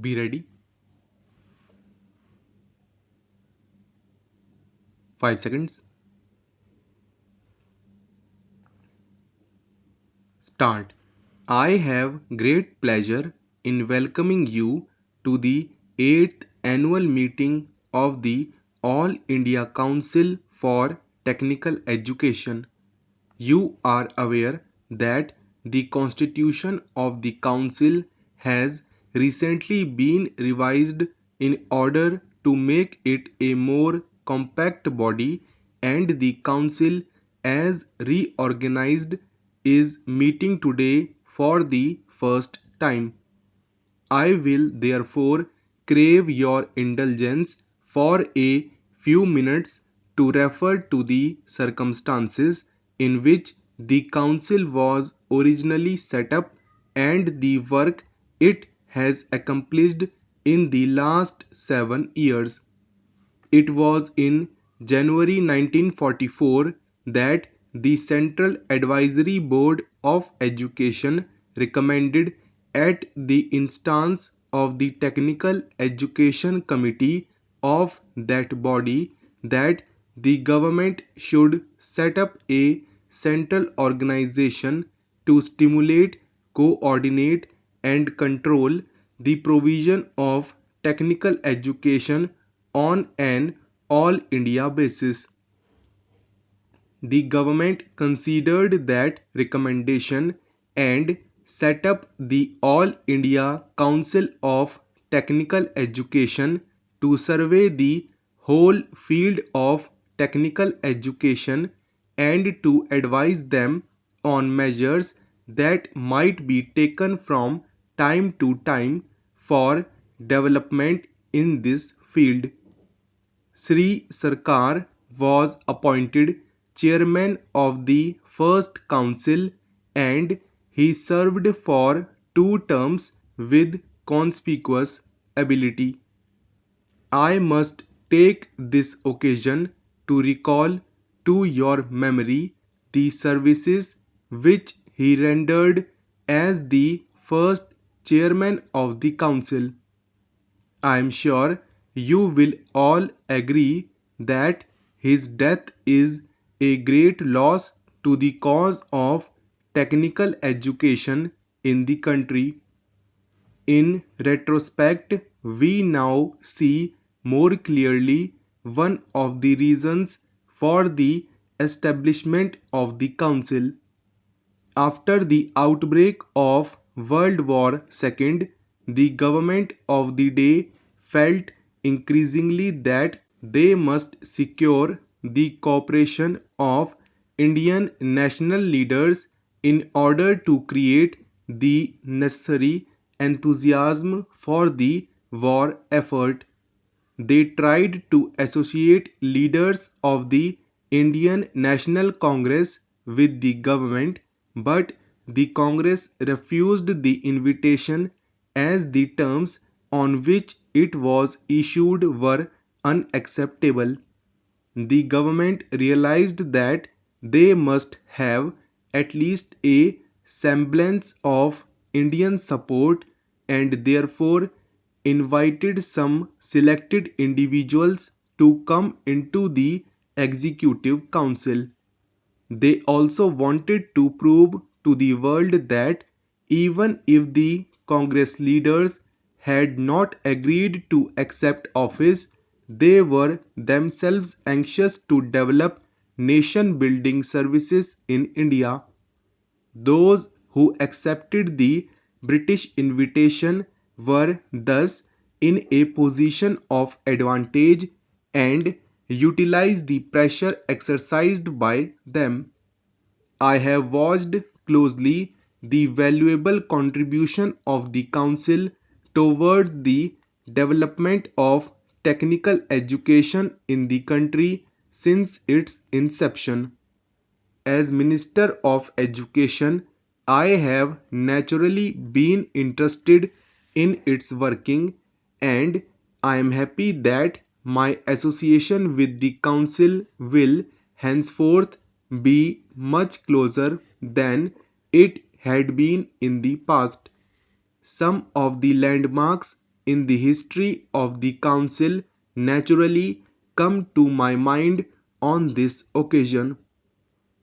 Be ready. 5 seconds. Start. I have great pleasure in welcoming you to the 8th annual meeting of the All India Council for Technical Education. You are aware that the constitution of the council has recently been revised in order to make it a more compact body, and the council, as reorganized, is meeting today for the first time. I will therefore crave your indulgence for a few minutes to refer to the circumstances in which the Council was originally set up and the work it has accomplished in the last 7 years. It was in January 1944 that the Central Advisory Board of Education recommended, at the instance of the Technical Education Committee of that body, that the government should set up a central organization to stimulate, coordinate, and control the provision of technical education on an all India basis. The government considered that recommendation and set up the All India Council of Technical Education to survey the whole field of technical education and to advise them on measures that might be taken from time to time for development in this field. Sri Sarkar was appointed chairman of the first council, and he served for 2 terms with conspicuous ability. I must take this occasion to recall to your memory the services which he rendered as the first chairman of the council. I am sure you will all agree that his death is a great loss to the cause of technical education in the country. In retrospect, we now see more clearly one of the reasons for the establishment of the council. After the outbreak of World War II, the government of the day felt increasingly that they must secure the cooperation of Indian national leaders in order to create the necessary enthusiasm for the war effort. They tried to associate leaders of the Indian National Congress with the government, but the Congress refused the invitation as the terms on which it was issued were unacceptable. The government realized that they must have at least a semblance of Indian support, and therefore invited some selected individuals to come into the executive council. They also wanted to prove to the world that even if the Congress leaders had not agreed to accept office, they were themselves anxious to develop nation building services in India. Those who accepted the British invitation were thus in a position of advantage and utilized the pressure exercised by them. I have watched closely the valuable contribution of the Council towards the development of technical education in the country since its inception. As Minister of Education, I have naturally been interested in its working, and I am happy that my association with the Council will henceforth be much closer than it had been in the past. Some of the landmarks in the history of the Council naturally come to my mind on this occasion.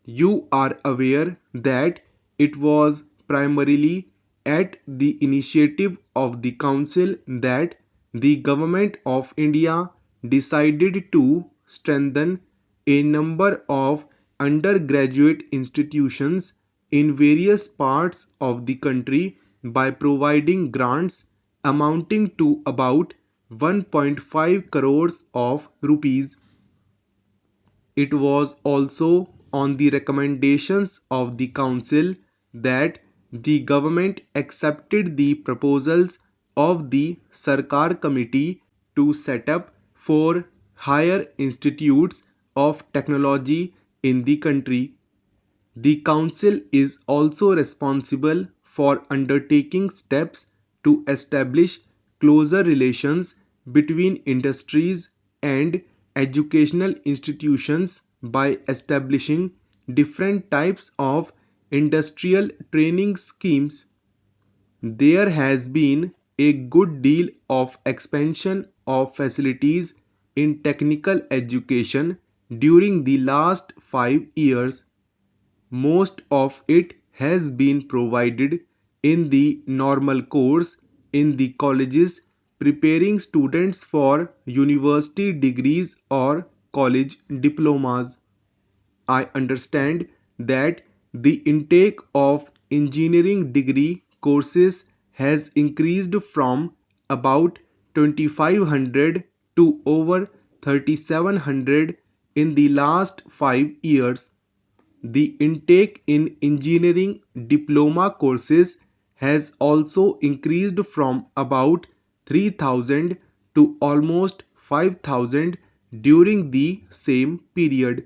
You are aware that it was primarily at the initiative of the Council that the Government of India decided to strengthen a number of undergraduate institutions in various parts of the country by providing grants amounting to about 1.5 crores of rupees. It was also on the recommendations of the Council that the government accepted the proposals of the Sarkar Committee to set up 4 higher institutes of technology in the country. The Council is also responsible for undertaking steps to establish closer relations between industries and educational institutions by establishing different types of industrial training schemes. There has been a good deal of expansion of facilities in technical education during the last 5 years. Most of it has been provided in the normal course in the colleges, preparing students for university degrees or college diplomas. I understand that the intake of engineering degree courses has increased from about 2500 to over 3700 in the last 5 years. The intake in engineering diploma courses has also increased from about 3000 to almost 5000 during the same period.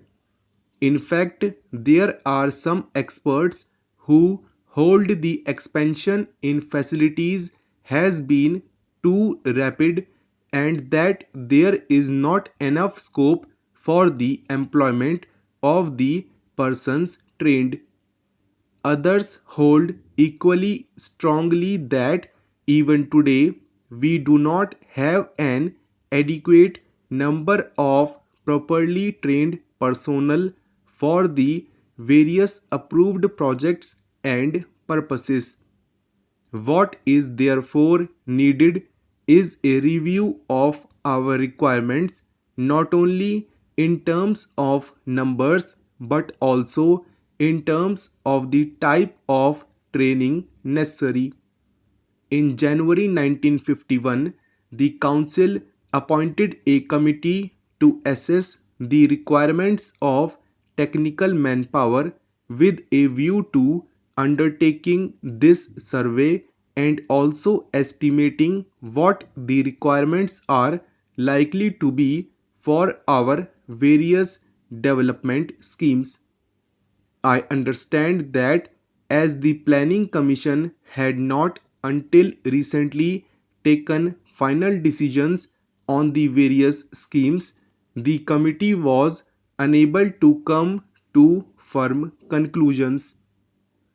In fact, there are some experts who hold the expansion in facilities has been too rapid and that there is not enough scope for the employment of the persons trained. Others hold equally strongly that even today we do not have an adequate number of properly trained personnel for the various approved projects and purposes. What is therefore needed is a review of our requirements not only in terms of numbers but also in terms of the type of training necessary. In January 1951, the Council appointed a committee to assess the requirements of technical manpower with a view to undertaking this survey and also estimating what the requirements are likely to be for our various development schemes. I understand that as the Planning Commission had not until recently taken final decisions on the various schemes, the committee was unable to come to firm conclusions.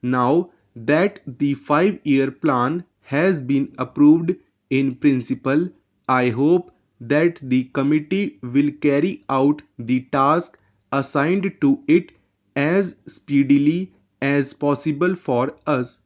Now that the 5-year plan has been approved in principle, I hope that the committee will carry out the task assigned to it as speedily as possible for us.